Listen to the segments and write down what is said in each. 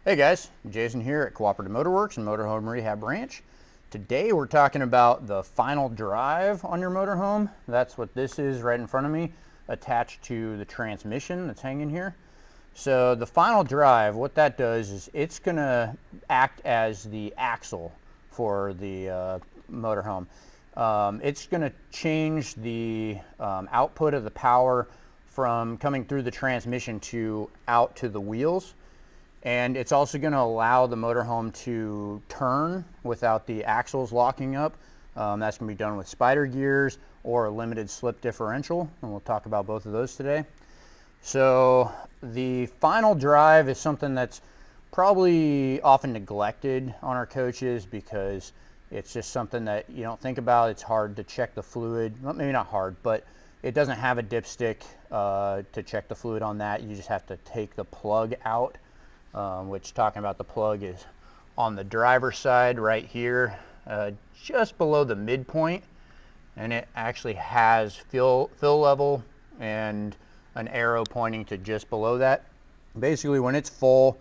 Hey guys, Jason here at Cooperative Motorworks and Motorhome Rehab Ranch. Today we're talking about the final drive on your motorhome. That's what this is right in front of me, attached to the transmission that's hanging here. So the final drive, what that does is it's going to act as the axle for the motorhome. It's going to change the output of the power from coming through the transmission to out to the wheels. And it's also going to allow the motorhome to turn without the axles locking up. That's going to be done with spider gears or a limited slip differential, and we'll talk about both of those today. So the final drive is something that's probably often neglected on our coaches because it's just something that you don't think about. It's hard to check the fluid. Well, maybe not hard, but it doesn't have a dipstick to check the fluid on that. You just have to take the plug out. Which, talking about the plug, is on the driver's side right here, just below the midpoint, and it actually has fill level and an arrow pointing to just below that. Basically, when it's full,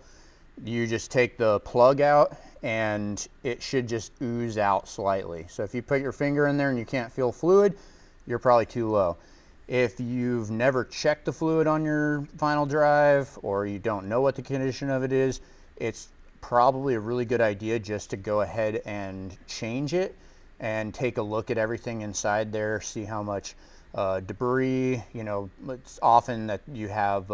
you just take the plug out and it should just ooze out slightly. So if you put your finger in there and you can't feel fluid, you're probably too low. If you've never checked the fluid on your final drive, or you don't know what the condition of it is, it's probably a really good idea just to go ahead and change it and take a look at everything inside there, see how much debris, it's often that you have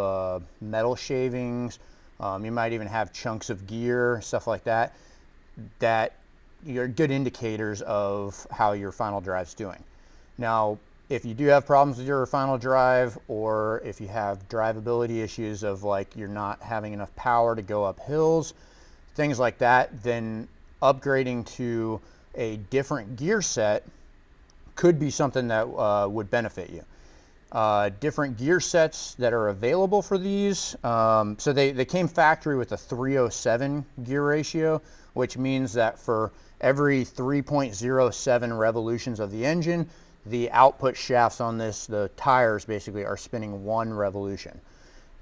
metal shavings, you might even have chunks of gear, stuff like that, that are good indicators of how your final drive's doing. Now, if you do have problems with your final drive, or if you have drivability issues of like you're not having enough power to go up hills, things like that, then upgrading to a different gear set could be something that would benefit you. Different gear sets that are available for these, so they came factory with a 307 gear ratio, which means that for every 3.07 revolutions of the engine, the output shafts on this, the tires basically, are spinning 1 revolution.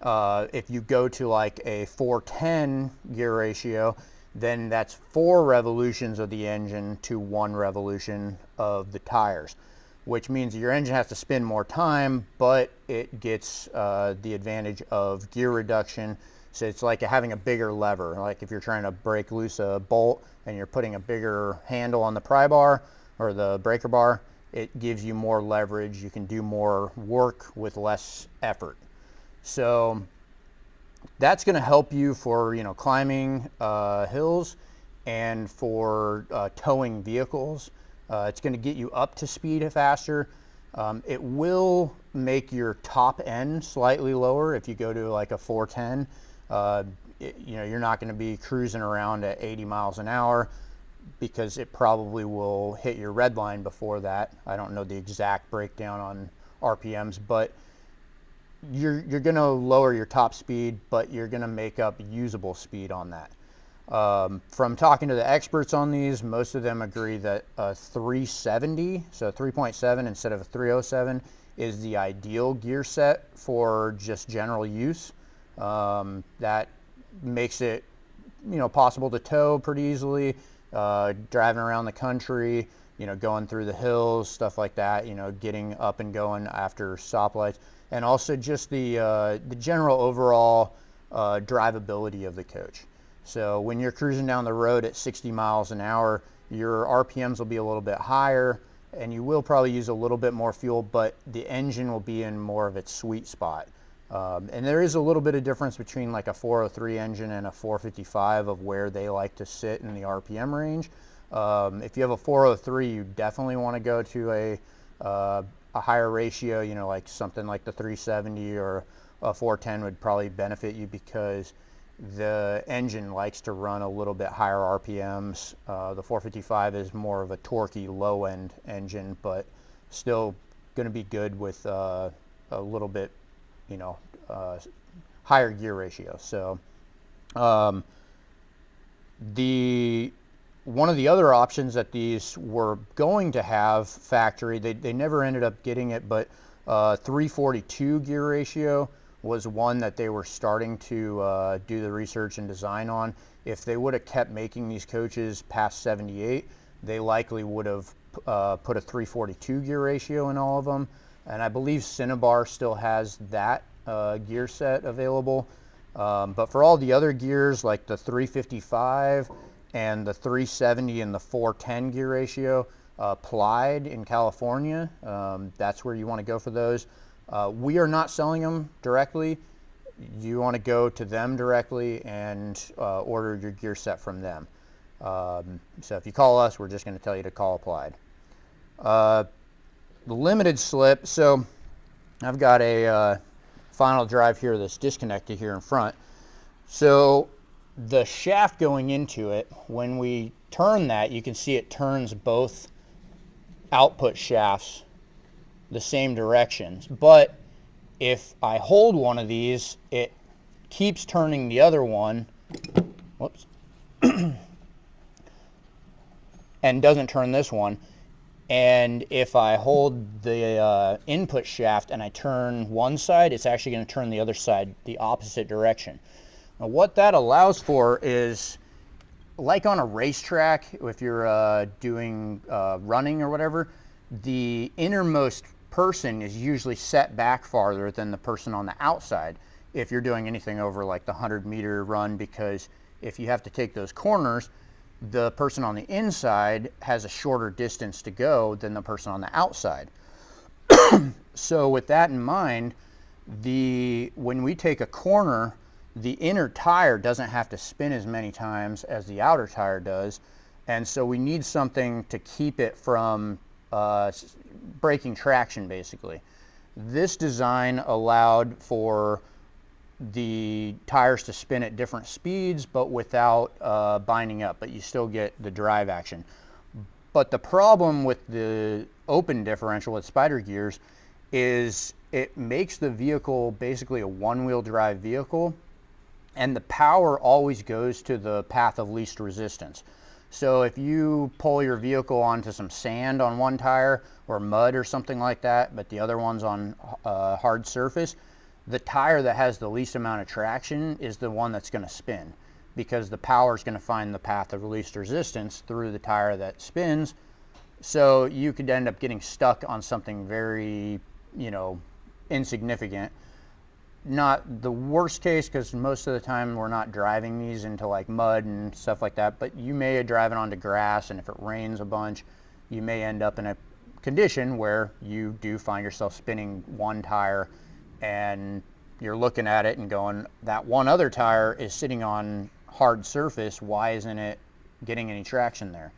If you go to like a 410 gear ratio, then that's 4 revolutions of the engine to 1 revolution of the tires, which means your engine has to spin more time, but it gets the advantage of gear reduction. So it's like having a bigger lever. Like if you're trying to break loose a bolt and you're putting a bigger handle on the pry bar or the breaker bar, it gives you more leverage. You can do more work with less effort. So that's going to help you for climbing hills and for towing vehicles. It's going to get you up to speed faster. It will make your top end slightly lower if you go to like a 410. You're not going to be cruising around at 80 miles an hour, because it probably will hit your red line before that. I don't know the exact breakdown on RPMs, but you're going to lower your top speed, but you're going to make up usable speed on that. From talking to the experts on these, most of them agree that a 370, so 3.7 instead of a 307, is the ideal gear set for just general use. That makes it possible to tow pretty easily. Driving around the country, going through the hills, stuff like that, getting up and going after stoplights, and also just the general overall drivability of the coach. So when you're cruising down the road at 60 miles an hour, your RPMs will be a little bit higher, and you will probably use a little bit more fuel, but the engine will be in more of its sweet spot. And there is a little bit of difference between like a 403 engine and a 455 of where they like to sit in the RPM range. If you have a 403, you definitely want to go to a higher ratio, like something like the 370 or a 410 would probably benefit you, because the engine likes to run a little bit higher RPMs. The 455 is more of a torquey low-end engine, but still going to be good with a little bit higher gear ratio. So one of the other options that these were going to have factory, they never ended up getting it, but 342 gear ratio was one that they were starting to do the research and design on. If they would have kept making these coaches past 78, they likely would have put a 342 gear ratio in all of them. And I believe Cinnabar still has that gear set available. But for all the other gears, like the 355 and the 370 and the 410 gear ratio, Applied in California, that's where you want to go for those. We are not selling them directly. You want to go to them directly and order your gear set from them. So if you call us, we're just going to tell you to call Applied. The limited slip, so I've got a final drive here that's disconnected here in front. So the shaft going into it, when we turn that, you can see it turns both output shafts the same directions. But if I hold one of these, it keeps turning the other one, whoops, and doesn't turn this one. And if I hold the input shaft and I turn one side, it's actually going to turn the other side the opposite direction. Now, what that allows for is, like on a racetrack, if you're doing running or whatever, the innermost person is usually set back farther than the person on the outside if you're doing anything over like the 100-meter run, because if you have to take those corners, the person on the inside has a shorter distance to go than the person on the outside. So with that in mind, when we take a corner, the inner tire doesn't have to spin as many times as the outer tire does, and so we need something to keep it from breaking traction, basically. This design allowed for the tires to spin at different speeds, but without binding up, but you still get the drive action. But the problem with the open differential with spider gears is it makes the vehicle basically a one-wheel drive vehicle, and the power always goes to the path of least resistance. So if you pull your vehicle onto some sand on one tire or mud or something like that, but the other one's on hard surface, the tire that has the least amount of traction is the one that's going to spin, because the power is going to find the path of least resistance through the tire that spins. So you could end up getting stuck on something very, insignificant. Not the worst case, because most of the time we're not driving these into like mud and stuff like that, but you may drive it onto grass, and if it rains a bunch, you may end up in a condition where you do find yourself spinning one tire, and you're looking at it and going, that one other tire is sitting on hard surface, why isn't it getting any traction there?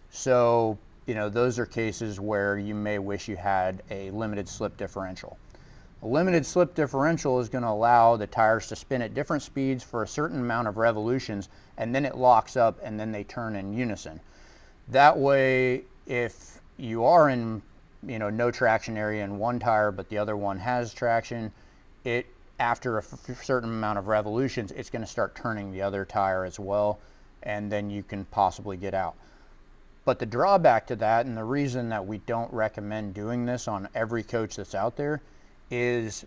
So, those are cases where you may wish you had a limited slip differential. A limited slip differential is going to allow the tires to spin at different speeds for a certain amount of revolutions, and then it locks up and then they turn in unison. That way, if you are in no traction area in one tire but the other one has traction, after a certain amount of revolutions, it's going to start turning the other tire as well, and then you can possibly get out. But the drawback to that, and the reason that we don't recommend doing this on every coach that's out there, is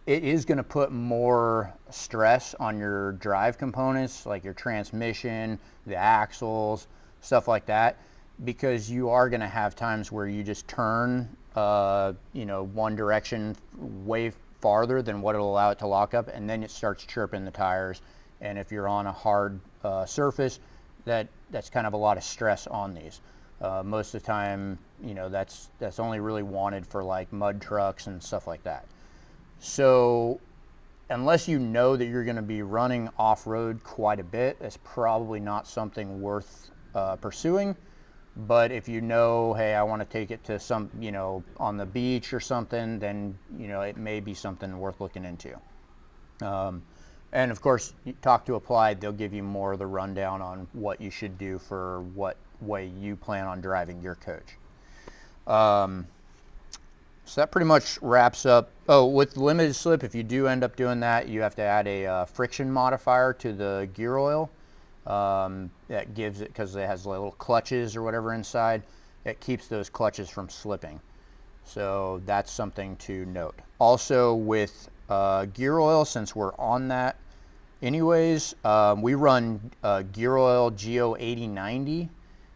it is going to put more stress on your drive components, like your transmission, the axles, stuff like that, because you are going to have times where you just turn one direction way farther than what it'll allow it to lock up, and then it starts chirping the tires. And if you're on a hard surface, that's kind of a lot of stress on these. Most of the time, that's only really wanted for like mud trucks and stuff like that. So unless you know that you're going to be running off-road quite a bit, that's probably not something worth pursuing. But if you know, hey, I want to take it to some, on the beach or something, then, it may be something worth looking into. And of course, you talk to Applied, they'll give you more of the rundown on what you should do for what way you plan on driving your coach. So that pretty much wraps up. Oh, with limited slip, if you do end up doing that, you have to add a friction modifier to the gear oil. That gives it, because it has little clutches or whatever inside, it keeps those clutches from slipping. So that's something to note. Also with gear oil, since we're on that anyways. We run gear oil GO 8090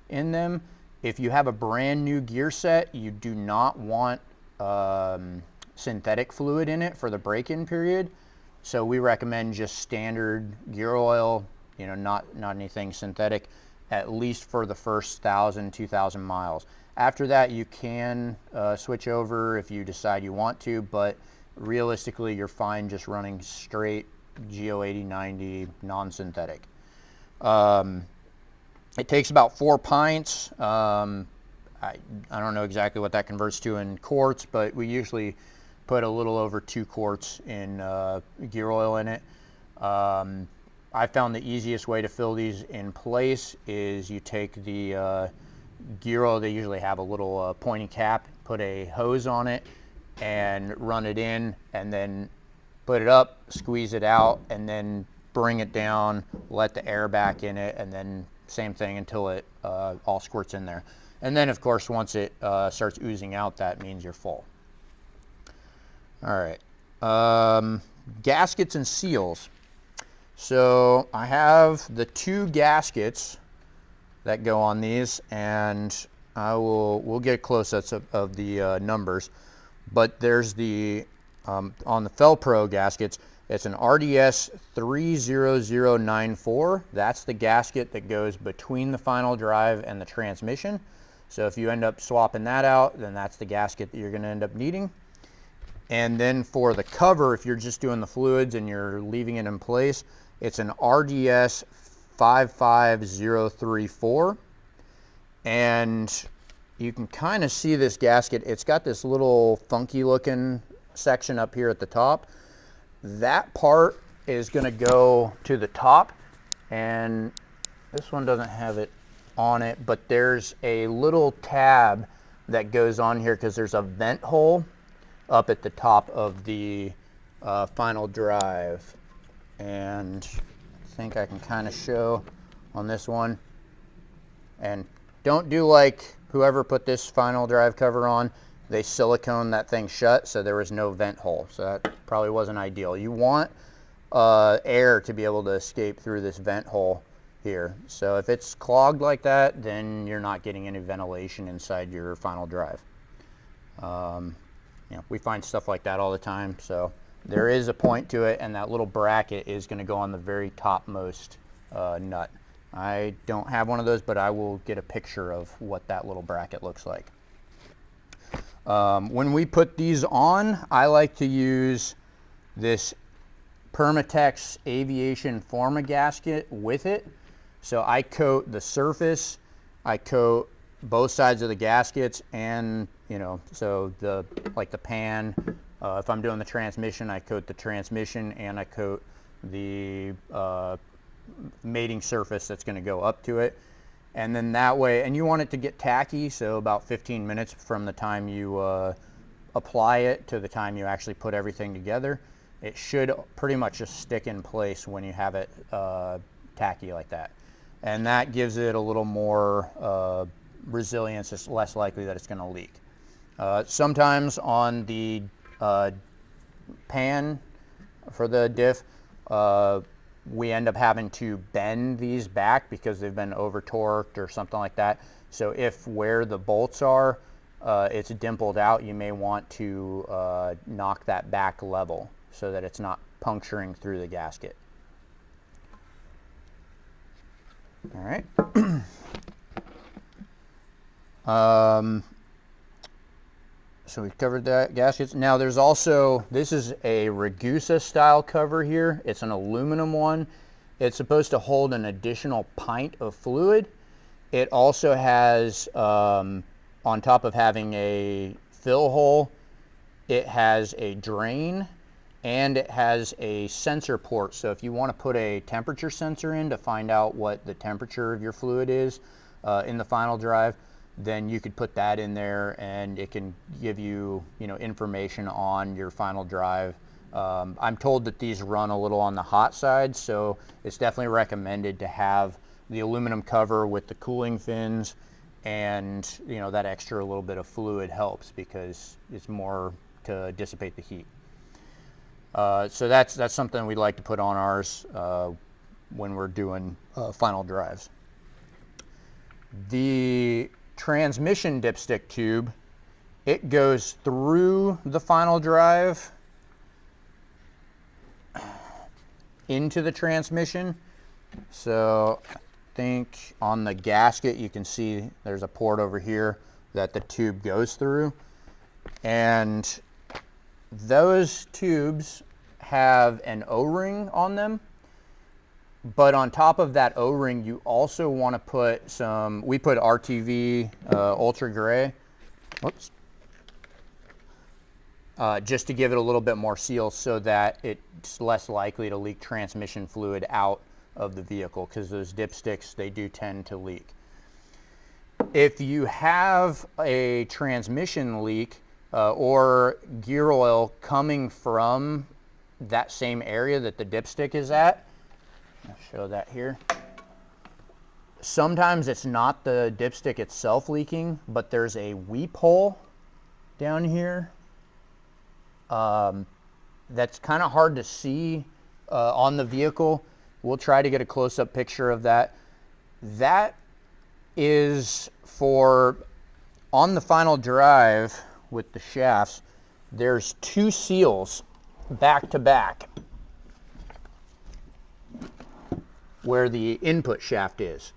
in them. If you have a brand new gear set, you do not want synthetic fluid in it for the break-in period. So we recommend just standard gear oil, you know, not anything synthetic, at least for the first 1,000, 2,000 miles. After that, you can switch over if you decide you want to, but realistically, you're fine just running straight GO 8090 non-synthetic. It takes about 4 pints. I don't know exactly what that converts to in quarts, but we usually put a little over 2 quarts in gear oil in it. I found the easiest way to fill these in place is you take the gear oil. They usually have a little pointy cap, put a hose on it and run it in, and then put it up, squeeze it out, and then bring it down, let the air back in it, and then same thing until it all squirts in there. And then of course once it starts oozing out, that means you're full. All right, gaskets and seals. So I have the 2 gaskets that go on these, and we'll get close-ups of the numbers. But there's the on the Felpro gaskets, it's an RDS 30094. That's the gasket that goes between the final drive and the transmission. So if you end up swapping that out, then that's the gasket that you're going to end up needing. And then for the cover, if you're just doing the fluids and you're leaving it in place, it's an RDS 55034. And you can kind of see this gasket. It's got this little funky looking section up here at the top. That part is going to go to the top, and this one doesn't have it on it, but there's a little tab that goes on here because there's a vent hole up at the top of the final drive. And I think I can kind of show on this one. And don't do like whoever put this final drive cover on. They silicone that thing shut, so there was no vent hole. So that probably wasn't ideal. You want air to be able to escape through this vent hole here. So if it's clogged like that, then you're not getting any ventilation inside your final drive. You know, we find stuff like that all the time. So there is a point to it, and that little bracket is going to go on the very topmost nut. I don't have one of those, but I will get a picture of what that little bracket looks like. When we put these on, I like to use this Permatex Aviation Forma gasket with it. So I coat the surface, I coat both sides of the gaskets, and you know, so the pan, if I'm doing the transmission, I coat the transmission, and I coat the mating surface that's going to go up to it. And then that way, and you want it to get tacky, so about 15 minutes from the time you apply it to the time you actually put everything together. It should pretty much just stick in place when you have it tacky like that. And that gives it a little more resilience. It's less likely that it's going to leak. Sometimes on the pan for the diff, we end up having to bend these back because they've been over torqued or something like that. So if where the bolts are, it's dimpled out, you may want to knock that back level so that it's not puncturing through the gasket. All right. So we've covered that gaskets. Now there's also, this is a Ragusa style cover here. It's an aluminum one. It's supposed to hold an additional pint of fluid. It also has, on top of having a fill hole, it has a drain, and it has a sensor port. So if you want to put a temperature sensor in to find out what the temperature of your fluid is in the final drive, then you could put that in there, and it can give you, information on your final drive. I'm told that these run a little on the hot side, so it's definitely recommended to have the aluminum cover with the cooling fins, and that extra little bit of fluid helps because it's more to dissipate the heat. So that's something we'd like to put on ours when we're doing final drives. The transmission dipstick tube, it goes through the final drive into the transmission. So I think on the gasket you can see there's a port over here that the tube goes through, and those tubes have an O-ring on them, but on top of that O-ring you also want to put some, we put RTV Ultra Gray, whoops, just to give it a little bit more seal so that it's less likely to leak transmission fluid out of the vehicle, because those dipsticks, they do tend to leak. If you have a transmission leak or gear oil coming from that same area that the dipstick is at, I'll show that here. Sometimes it's not the dipstick itself leaking, but there's a weep hole down here that's kind of hard to see on the vehicle. We'll try to get a close-up picture of that. That is for, on the final drive with the shafts, there's 2 seals back to back where the input shaft is.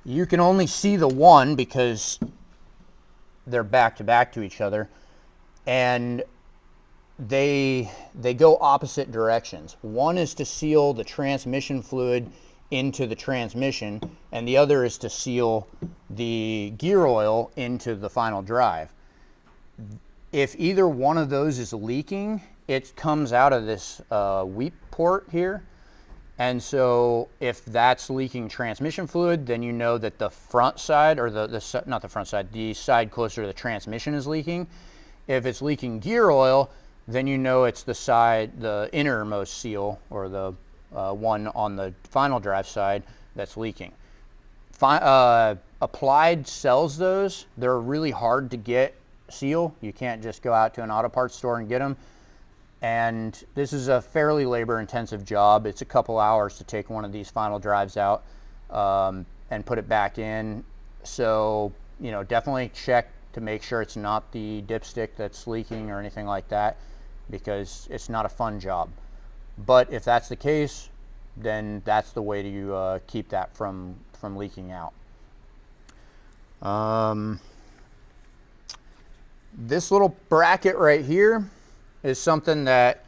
You can only see the one because they're back to back to each other, and they go opposite directions. One is to seal the transmission fluid into the transmission, and the other is to seal the gear oil into the final drive. If either one of those is leaking, it comes out of this weep port here. And so if that's leaking transmission fluid, then you know that the front side, or not the front side, the side closer to the transmission is leaking. If it's leaking gear oil, then you know it's the side, the innermost seal, or the one on the final drive side that's leaking. Applied sells those. They're really hard to get seal. You can't just go out to an auto parts store and get them. And this is a fairly labor intensive job. It's a couple hours to take one of these final drives out and put it back in. So, you know, definitely check to make sure it's not the dipstick that's leaking or anything like that, because it's not a fun job. But if that's the case, then that's the way to keep that from leaking out. This little bracket right here is something that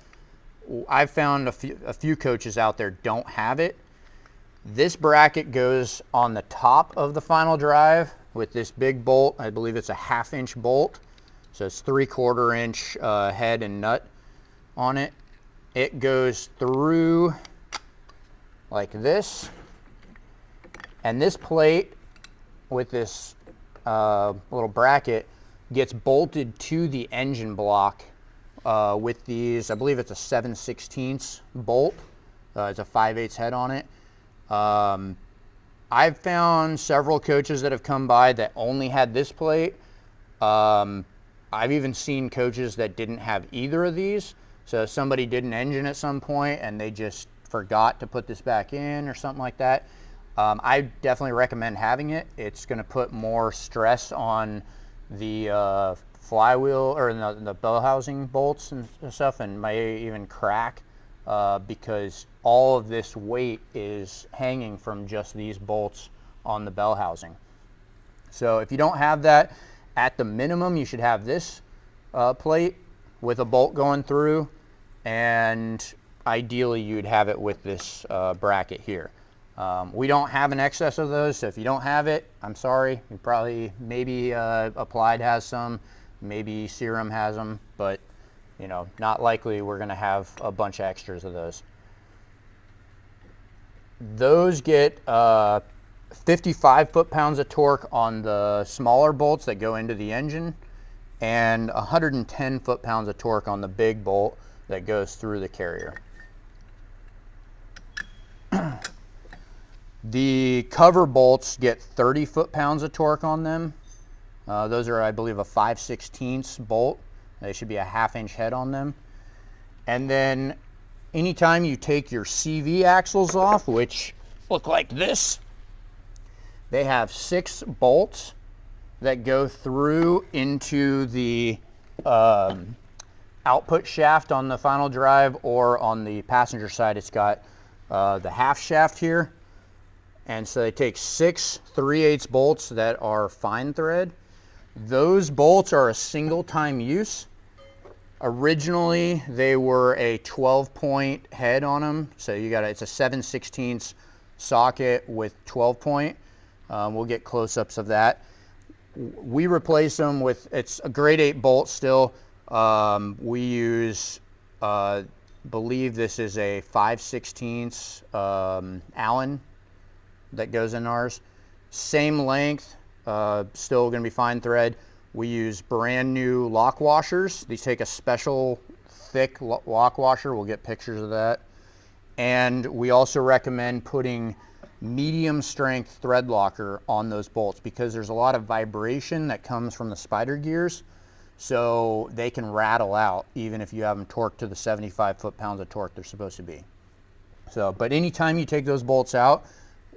I've found a few coaches out there don't have it. This bracket goes on the top of the final drive with this big bolt. I believe it's a 1/2 inch bolt. So it's 3/4 inch head and nut on it. It goes through like this. And this plate with this little bracket gets bolted to the engine block with these, I believe it's a 7/16 bolt. It's a 5/8 head on it. I've found several coaches that have come by that only had this plate. I've even seen coaches that didn't have either of these. So if somebody did an engine at some point and they just forgot to put this back in or something like that, I definitely recommend having it. It's going to put more stress on the flywheel or the bell housing bolts and stuff, and may even crack because all of this weight is hanging from just these bolts on the bell housing. So if you don't have that, at the minimum you should have this plate with a bolt going through, and ideally you'd have it with this bracket here. We don't have an excess of those, so if you don't have it, I'm sorry. You probably, maybe Applied has some, maybe Serum has them, but you know, not likely we're going to have a bunch of extras of those. Those get 55 foot-pounds of torque on the smaller bolts that go into the engine, and 110 foot-pounds of torque on the big bolt that goes through the carrier. The cover bolts get 30 foot-pounds of torque on them. Those are, I believe, a 5/16 bolt. They should be a 1/2 inch head on them. And then anytime you take your CV axles off, which look like this, they have 6 bolts that go through into the output shaft on the final drive, or on the passenger side it's got the half shaft here. And so they take 6 3/8 bolts that are fine thread. Those bolts are a single time use. Originally they were a 12-point head on them, so it's a 7/16 socket with 12-point. We'll get close-ups of that. We replace them with, it's a grade 8 bolt still. We use, believe this is a 5/16 Allen that goes in ours. Same length, still going to be fine thread. We use brand new lock washers. These take a special thick lock washer. We'll get pictures of that. And we also recommend putting medium strength thread locker on those bolts, because there's a lot of vibration that comes from the spider gears, so they can rattle out even if you have them torqued to the 75 foot-pounds of torque they're supposed to be. So, but anytime you take those bolts out,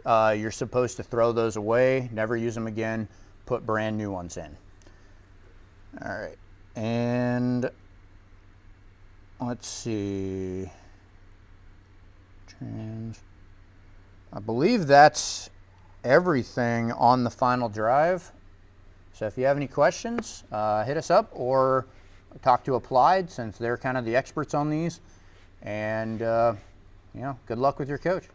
you're supposed to throw those away, never use them again, put brand new ones in. All right, and let's see, I believe that's everything on the final drive. So if you have any questions, hit us up or talk to Applied, since they're kind of the experts on these. And you know, good luck with your coach.